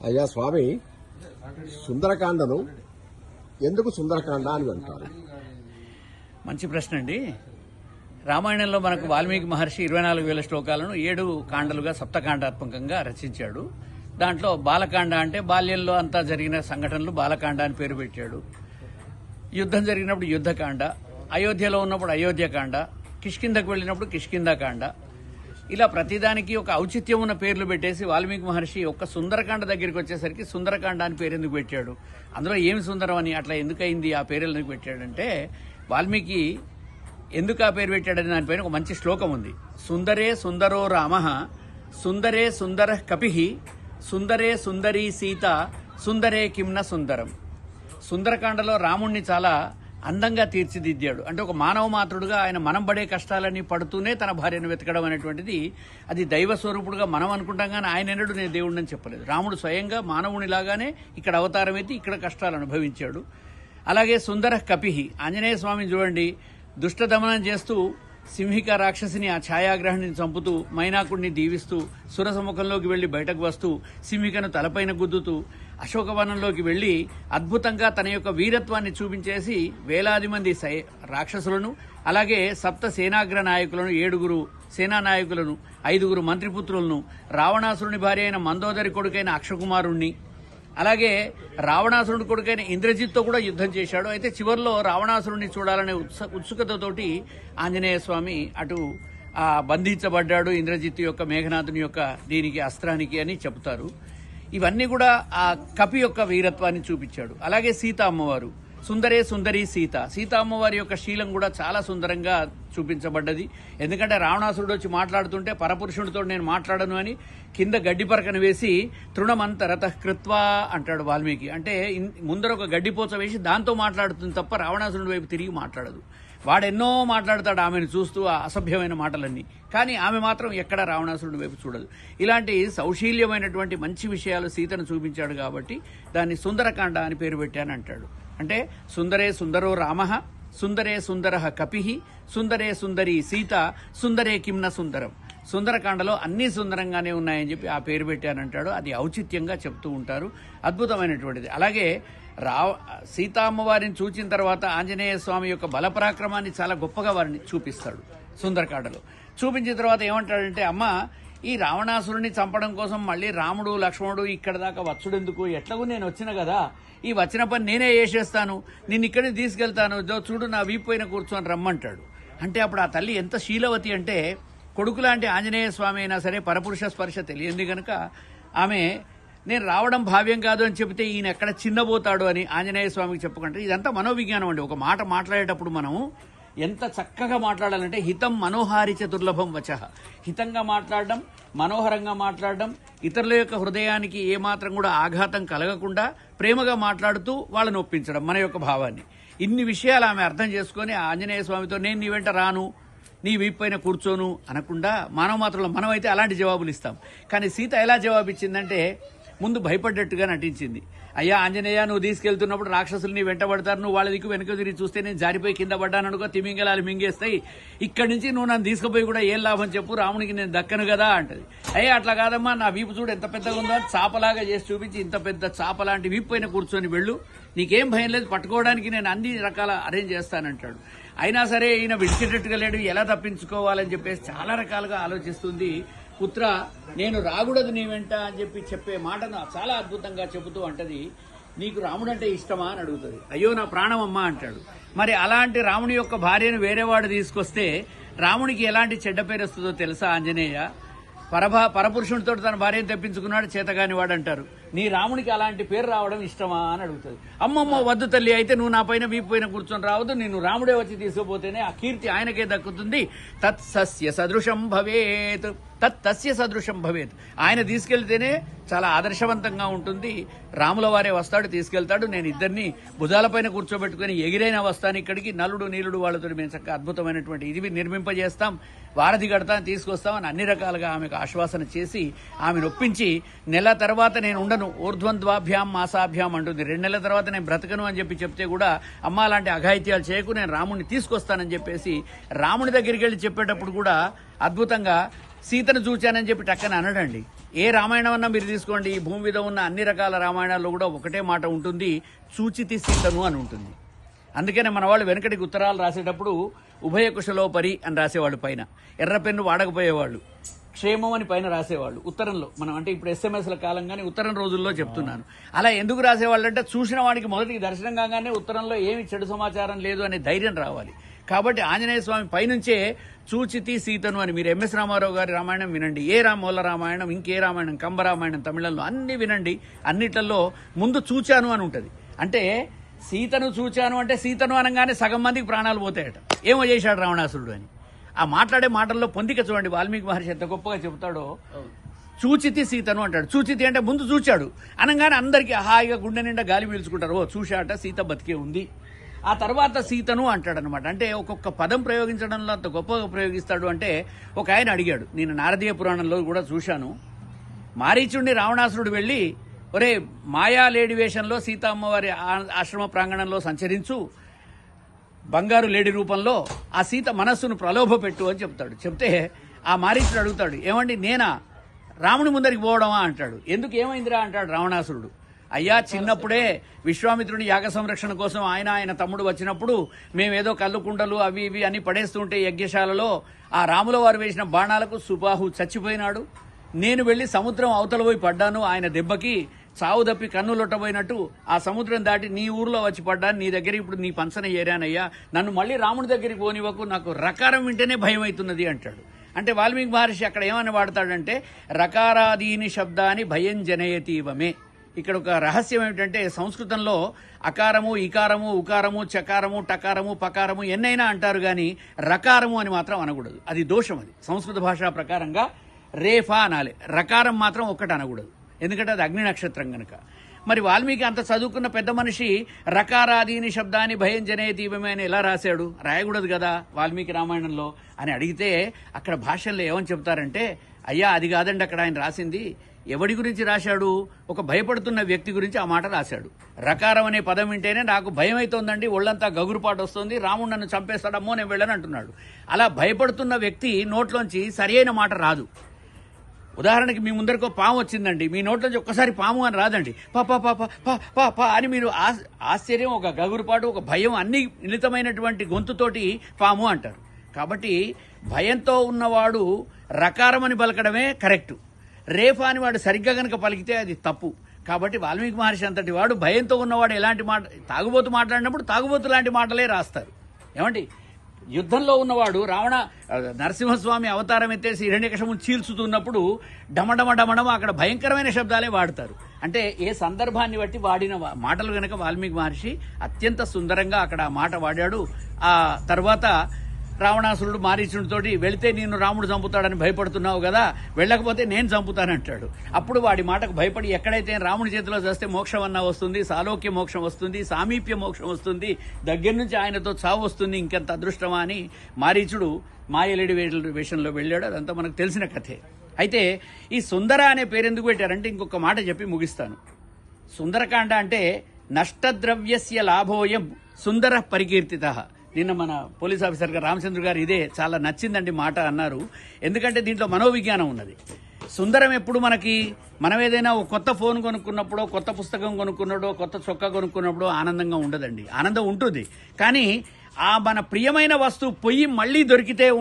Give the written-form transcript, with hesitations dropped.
అయ్యా స్వామి, సుందరకాండను ఎందుకు సుందరకాండ అని అంటారు? మంచి ప్రశ్న అండి. రామాయణంలో మనకు వాల్మీకి మహర్షి 24,000 శ్లోకాలను 7 కాండలుగా సప్తకాండాత్మకంగా రచించాడు. దాంట్లో బాలకాండ అంటే బాల్యంలో అంతా జరిగిన సంఘటనలు బాలకాండ అని పేరు పెట్టాడు. యుద్ధం జరిగినప్పుడు యుద్ధకాండ, అయోధ్యలో ఉన్నప్పుడు అయోధ్యకాండ, కిష్కింధకు వెళ్ళినప్పుడు కిష్కింధకాండ. ఇలా ప్రతిదానికి ఒక ఔచిత్యం ఉన్న పేర్లు పెట్టేసి వాల్మీకి మహర్షి ఒక్క సుందరకాండ దగ్గరికి వచ్చేసరికి సుందరకాండ అని పేరు ఎందుకు పెట్టాడు, అందులో ఏమి సుందరం అని అట్లా ఎందుకయింది, ఆ పేరు ఎందుకు పెట్టాడంటే వాల్మీకి ఎందుకు ఆ పేరు పెట్టాడని దానిపైన ఒక మంచి శ్లోకం ఉంది. సుందరే సుందరో రామః, సుందరే సుందర కపిః, సుందరే సుందరీ సీత, సుందరే కిమ్న సుందరం. సుందరకాండలో రాముణ్ణి చాలా అందంగా తీర్చిదిద్దాడు. అంటే ఒక మానవ మాతృడుగా ఆయన మనం పడే కష్టాలన్నీ పడుతూనే తన భార్యను వెతకడం అనేటువంటిది అది దైవ స్వరూపుడుగా మనం అనుకుంటాం, కానీ ఆయన ఎన్నడూ నేను దేవుడిని చెప్పలేదు. రాముడు స్వయంగా మానవునిలాగానే ఇక్కడ అవతారం ఎత్తి ఇక్కడ కష్టాలు అనుభవించాడు. అలాగే సుందర కపిః, ఆంజనేయ స్వామిని చూడండి, దుష్ట దమనం చేస్తూ సింహిక రాక్షసిని ఆ ఛాయాగ్రహాన్ని చంపుతూ మైనాకుడిని దీవిస్తూ సురసముఖంలోకి వెళ్లి బయటకు వస్తూ సింహికను తలపైన గుద్దుతూ అశోకవనంలోకి వెళ్లి అద్భుతంగా తన యొక్క వీరత్వాన్ని చూపించేసి వేలాది మంది రాక్షసులను, అలాగే సప్త సేనాగ్ర నాయకులను, 7 సేనా నాయకులను, 5 మంత్రిపుత్రులను, రావణాసురుని భార్య అయిన మందోదరి కొడుకైన అక్షకుమారుణ్ణి, అలాగే రావణాసురుడి కొడుకైన ఇంద్రజిత్తో కూడా యుద్ధం చేశాడు. అయితే చివరిలో రావణాసురుడిని చూడాలనే ఉత్సుకతతోటి ఆంజనేయ స్వామి అటు బంధించబడ్డాడు ఇంద్రజిత్ యొక్క మేఘనాథుని యొక్క దీనికి అస్త్రానికి అని చెబుతారు. ఇవన్నీ కూడా ఆ కపి యొక్క వీరత్వాన్ని చూపించాడు. అలాగే సీత అమ్మవారు, సుందరే సుందరి సీత, సీత అమ్మవారి యొక్క శీలం కూడా చాలా సుందరంగా చూపించబడ్డది. ఎందుకంటే రావణాసురుడు వచ్చి మాట్లాడుతుంటే పరపురుషుడితో నేను మాట్లాడను అని కింద గడ్డి పరకను వేసి తృణమంతరతః కృత్వా అంటాడు వాల్మీకి. అంటే ముందర ఒక గడ్డిపోచ వేసి దాంతో మాట్లాడుతుంది తప్ప రావణాసురుడి వైపు తిరిగి మాట్లాడదు. వాడెన్నో మాట్లాడతాడు ఆమెను చూస్తూ ఆ అసభ్యమైన మాటలన్నీ, కానీ ఆమె మాత్రం ఎక్కడ రావణాసురుడి వైపు చూడదు. ఇలాంటి సౌశీల్యమైనటువంటి మంచి విషయాలు సీతను చూపించాడు కాబట్టి దాన్ని సుందరకాండ అని పేరు పెట్టానంటాడు. అంటే సుందరే సుందరో రామః, సుందరే సుందర కపిః, సుందరే సుందరీ సీత, సుందరే కిమ్న సుందరం. సుందరకాండలో అన్ని సుందరంగానే ఉన్నాయని చెప్పి ఆ పేరు పెట్టానంటాడు. అది ఔచిత్యంగా చెప్తూ ఉంటారు, అద్భుతమైనటువంటిది. అలాగే సీతామ్మవారిని చూచిన తర్వాత ఆంజనేయ స్వామి యొక్క బలపరాక్రమాన్ని చాలా గొప్పగా వారిని చూపిస్తాడు సుందరకాండలో. చూపించిన తర్వాత ఏమంటాడంటే, అమ్మ ఈ రావణాసురుని చంపడం కోసం మళ్ళీ రాముడు లక్ష్మణుడు ఇక్కడ దాకా వచ్చుడెందుకు, ఎట్లాగూ నేను వచ్చిన కదా, ఈ వచ్చిన పని నేనే చేసేస్తాను, నేను ఇక్కడికి తీసుకెళ్తాను, చూడు నా వీపు పైన కూర్చొని రమ్మంటాడు. అంటే అప్పుడు ఆ తల్లి ఎంత శీలవతి అంటే, కొడుకు లాంటి ఆంజనేయ స్వామి అయినా సరే పరపురుష స్పర్శ తెలియంది కనుక ఆమె నేను రావడం భావ్యం కాదు అని చెబితే ఈయన ఎక్కడ చిన్నబోతాడు అని ఆంజనేయ స్వామికి చెప్పుకుంటే, ఇదంతా మనోవిజ్ఞానం అండి. ఒక మాట మాట్లాడేటప్పుడు మనం ఎంత చక్కగా మాట్లాడాలంటే హితం మనోహారిచ దుర్లభం వచః, హితంగా మాట్లాడడం, మనోహరంగా మాట్లాడడం, ఇతరుల యొక్క హృదయానికి ఏమాత్రం కూడా ఆఘాతం కలగకుండా ప్రేమగా మాట్లాడుతూ వాళ్ళని ఒప్పించడం మన యొక్క భావాన్ని. ఇన్ని విషయాలు ఆమె అర్థం చేసుకుని ఆంజనేయ స్వామితో నేను నీ వెంట రాను, నీ వీపు పైన కూర్చోను అనకుండా మానవ మాత్రంలో మనమైతే అలాంటి జవాబులు ఇస్తాం. కానీ సీత ఎలా జవాబిచ్చిందంటే, ముందు భయపడ్డట్టుగా నటించింది. అయ్యా ఆంజనేయ, నువ్వు తీసుకెళ్తున్నప్పుడు రాక్షసుల్ని వెంటబడతారు, నువ్వు వాళ్ళ దిక్కు వెనక తిరిగి చూస్తే నేను జారిపోయి కింద పడ్డాననుకో, తిమింగలాలు మింగేస్తాయి, ఇక్కడి నుంచి నువ్వు నన్ను తీసుకుపోయి కూడా ఏం లాభం చెప్పు, రామునికి నేను దక్కను కదా అంటది. అయ్యా అట్లా కాదమ్మా, నా వీపు చూడు ఎంత పెద్దగా ఉందో అని చాపలాగా చేసి చూపించి, ఇంత పెద్ద చాప లాంటి వీపు పైన కూర్చొని వెళ్ళు, నీకేం భయం లేదు, పట్టుకోవడానికి నేను అన్ని రకాల అరేంజ్ చేస్తానంటాడు. అయినా సరే ఈయన విడిచేటట్టుగా లేడు, ఎలా తప్పించుకోవాలని చెప్పేసి చాలా రకాలుగా ఆలోచిస్తుంది. పుత్ర నేను రాకూడదు నీ వెంట అని చెప్పే మాటను చాలా అద్భుతంగా చెబుతూ అంటది, నీకు రాముడు అంటే ఇష్టమా అని అడుగుతుంది. అయ్యో నా ప్రాణం అమ్మా అంటాడు. మరి అలాంటి రాముని యొక్క భార్యను వేరేవాడు తీసుకొస్తే రామునికి ఎలాంటి చెడ్డ పేరు వస్తుందో తెలుసా ఆంజనేయ? పరపురుషునితో తన భార్యను తెప్పించుకున్నాడు, చేతగాని వాడు అంటారు. నీ రామునికి అలాంటి పేరు రావడం ఇష్టమా అని అడుగుతుంది. అమ్మమ్మ వద్దు తల్లి, అయితే నువ్వు నా పైన వీపు పైన కూర్చొని రావద్దు, నేను రాముడే వచ్చి తీసుకుపోతేనే ఆ కీర్తి ఆయనకే దక్కుతుంది. తత్సస్య సదృశం భవేత్, తస్య సదృశం భవేత్, ఆయన తీసుకెళ్తేనే చాలా ఆదర్శవంతంగా ఉంటుంది. రాముల వారే వస్తాడు, తీసుకెళ్తాడు, నేను ఇద్దరిని భుజాలపైన కూర్చోబెట్టుకుని ఎగిరైనా వస్తాను ఇక్కడికి, నలుడు నీలుడు వాళ్ళతో మేము చక్కగా అద్భుతమైనటువంటి ఇది నిర్మింపజేస్తాం, వారధి కడతాను, తీసుకొస్తాం అని అన్ని రకాలుగా ఆమెకు ఆశ్వాసన చేసి ఆమెను ఒప్పించి, నెల తర్వాత నేను ఉండను, ఊర్ధ్వంద్వాభ్యాం మాసాభ్యాం అంటుంది, 2 నెలల తర్వాత నేను బ్రతకను అని చెప్తే కూడా అమ్మ అలాంటి అఘాయిత్యాలు చేయకు, నేను రాముడిని తీసుకొస్తానని చెప్పేసి రాముడి దగ్గరికి వెళ్ళి చెప్పేటప్పుడు కూడా అద్భుతంగా సీతను చూచానని చెప్పి టక్కన అనడండి. ఏ రామాయణం అన్నా మీరు తీసుకోండి, ఈ భూమి మీద ఉన్న అన్ని రకాల రామాయణాల్లో కూడా ఒకటే మాట ఉంటుంది, చూచితి సీతను అని ఉంటుంది. అందుకనే మన వాళ్ళు వెనకటికి ఉత్తరాలు రాసేటప్పుడు ఉభయ కుశలోపరి అని రాసేవాళ్ళు, పైన ఎర్ర పెన్ను వాడకపోయేవాళ్ళు, క్షేమం అని పైన రాసేవాళ్ళు ఉత్తరంలో. మనం అంటే ఇప్పుడు ఎస్ఎంఎస్ల కాలం కానీ ఉత్తరం రోజుల్లో చెప్తున్నాను. అలా ఎందుకు రాసేవాళ్ళు అంటే చూసిన వాడికి మొదటికి దర్శనం కాగానే ఉత్తరంలో ఏమి చెడు సమాచారం లేదు అనే ధైర్యం రావాలి. కాబట్టి ఆంజనేయ స్వామి పైనుంచే చూచితి సీతను అని. మీరు ఎంఎస్ రామారావు గారి రామాయణం వినండి, ఏ రామోల రామాయణం, ఇంకే రామాయణం, కంబరామాయణం తమిళంలో అన్ని వినండి, అన్నిట్లలో ముందు చూచాను అని ఉంటుంది. అంటే సీతను చూచాను అంటే సీతను అనగానే సగం మందికి ప్రాణాలు పోతాయట, ఏమో చేశాడు రావణాసురుడు అని. ఆ మాట్లాడే మాటల్లో పొందిక చూడండి, వాల్మీకి మహర్షి ఎంత గొప్పగా చెబుతాడో. చూచితి సీతను అంటాడు. చూచితి అంటే ముందు చూచాడు అనగానే అందరికీ హాయిగా గుండె నిండా గాలి పీల్చుకుంటారు, ఓ చూశాట సీత బతికే ఉంది. ఆ తర్వాత సీతను అంటాడనమాట. అంటే ఒక్కొక్క పదం ప్రయోగించడంలో అంత గొప్పగా ప్రయోగిస్తాడు. అంటే ఒక ఆయన అడిగాడు, నేను నారదీయ పురాణంలో కూడా చూశాను, మారీచుడిని రావణాసురుడు వెళ్ళి, ఒరే మాయా లేడి వేషంలో సీత అమ్మవారి ఆశ్రమ ప్రాంగణంలో సంచరించు, బంగారు లేడి రూపంలో ఆ సీత మనస్సును ప్రలోభ పెట్టు అని చెప్తాడు. చెప్తే ఆ మారీచుడు అడుగుతాడు, ఏమండి నేనా రాముని ముందరికి పోవడమా అంటాడు. ఎందుకు ఏమైందిరా అంటాడు రావణాసురుడు. అయ్యా చిన్నప్పుడే విశ్వామిత్రుని యాగ సంరక్షణ కోసం ఆయన తమ్ముడు వచ్చినప్పుడు మేమేదో కళ్ళు కుండలు అవి ఇవి అన్ని పడేస్తుంటే యజ్ఞశాలలో ఆ రాముల వారు వేసిన బాణాలకు సుబాహు చచ్చిపోయినాడు. నేను వెళ్లి సముద్రం అవతల పోయి పడ్డాను, ఆయన దెబ్బకి చావు తప్పి కన్ను లొట్టబోయినట్టు ఆ సముద్రం దాటి నీ ఊర్లో వచ్చి పడ్డాను, నీ దగ్గర ఇప్పుడు నీ పంచన ఏరానయ్యా, నన్ను మళ్ళీ రాముడి దగ్గరికి పోనివ్వకు, నాకు రకారం వింటేనే భయం అవుతున్నది అంటాడు. అంటే వాల్మీకి మహర్షి అక్కడ ఏమని వాడతాడంటే రకారాదీని శబ్దాన్ని భయం జనయతీవమే. ఇక్కడ ఒక రహస్యం ఏమిటంటే సంస్కృతంలో అకారము, ఇకారము, ఉకారము, చకారము, టకారము, పకారము ఎన్నైనా అంటారు కానీ రకారము అని మాత్రం అనకూడదు. అది దోషం. అది సంస్కృత భాషా ప్రకారంగా రేఫా అనాలి, రకారం మాత్రం ఒక్కటి అనకూడదు, ఎందుకంటే అది అగ్ని నక్షత్రం కనుక. మరి వాల్మీకి అంత చదువుకున్న పెద్ద మనిషి రకారాదీని శబ్దాన్ని భయం జనేతీవమే అని ఎలా రాశాడు, రాయకూడదు కదా వాల్మీకి రామాయణంలో అని అడిగితే అక్కడ భాషల్లో ఏమని చెప్తారంటే, అయ్యా అది కాదండి అక్కడ ఆయన రాసింది, ఎవడి గురించి రాశాడు, ఒక భయపడుతున్న వ్యక్తి గురించి ఆ మాట రాశాడు. రకారం అనే పదం వింటేనే నాకు భయం అవుతోందండి, ఒళ్ళంతా గగురుపాటు వస్తుంది, రాముడు నన్ను చంపేస్తాడమ్మో నేను వెళ్ళను అంటున్నాడు. అలా భయపడుతున్న వ్యక్తి నోట్లోంచి సరియైన మాట రాదు. ఉదాహరణకి మీ ముందరికో పాము వచ్చిందండి, మీ నోట్లోంచి ఒక్కసారి పాము అని రాదండి, పా పా పా పా పా పా అని మీరు ఆశ్చర్యం, ఒక గగురుపాటు, ఒక భయం అన్ని మిళితమైనటువంటి గొంతుతోటి పాము అంటారు. కాబట్టి భయంతో ఉన్నవాడు రకారం అని పలకడమే కరెక్టు, రేఫా అని వాడు సరిగ్గా కనుక పలికితే అది తప్పు. కాబట్టి వాల్మీకి మహర్షి అంతటి వాడు భయంతో ఉన్నవాడు ఎలాంటి మాట, తాగుబోతు మాట్లాడినప్పుడు తాగుబోతు లాంటి మాటలే రాస్తారు. ఏమండి యుద్ధంలో ఉన్నవాడు నరసింహస్వామి అవతారం ఎత్తేసి హిరణ్యకశిపుని చీల్చుతున్నప్పుడు డమడమ డమడమ అక్కడ భయంకరమైన శబ్దాలే వాడతారు. అంటే ఏ సందర్భాన్ని బట్టి వాడిన మాటలు గనక వాల్మీకి మహర్షి అత్యంత సుందరంగా అక్కడ ఆ మాట వాడాడు. ఆ తర్వాత రావణాసురుడు మారీచుడితోటి వెళితే నేను రాముడు చంపుతాడని భయపడుతున్నావు కదా, వెళ్ళకపోతే నేను చంపుతానంటాడు. అప్పుడు వాడి మాటకు భయపడి ఎక్కడైతే రాముడి చేతిలో చేస్తే మోక్షం అన్నా వస్తుంది, సాలోక్య మోక్షం వస్తుంది, సామీప్య మోక్షం వస్తుంది, దగ్గర నుంచి ఆయనతో చావు వస్తుంది, ఇంకెంత అదృష్టమా అని మారీచుడు మాయలేడి వేషంలో వెళ్ళాడు. అదంతా మనకు తెలిసిన కథే. అయితే ఈ సుందర అనే పేరు ఎందుకు పెట్టారంటే ఇంకొక మాట చెప్పి ముగిస్తాను. సుందరకాండ అంటే నష్టద్రవ్యస్య లాభోయం సుందర పరికీర్తిత. నిన్న మన పోలీస్ ఆఫీసర్ గారు రామచంద్ర గారు ఇదే చాలా నచ్చిందండి మాట అన్నారు. ఎందుకంటే దీంట్లో మనోవిజ్ఞానం ఉన్నది. సుందరం ఎప్పుడు మనం ఏదైనా ఒక కొత్త ఫోన్ కొనుక్కున్నప్పుడో, కొత్త పుస్తకం కొనుక్కున్నడో, కొత్త చొక్కా కొనుక్కున్నప్పుడో ఆనందంగా ఉండదండి. ఆనందం ఉంటుంది కానీ ఆ మన ప్రియమైన వస్తువు పొయ్యి మళ్లీ దొరికితే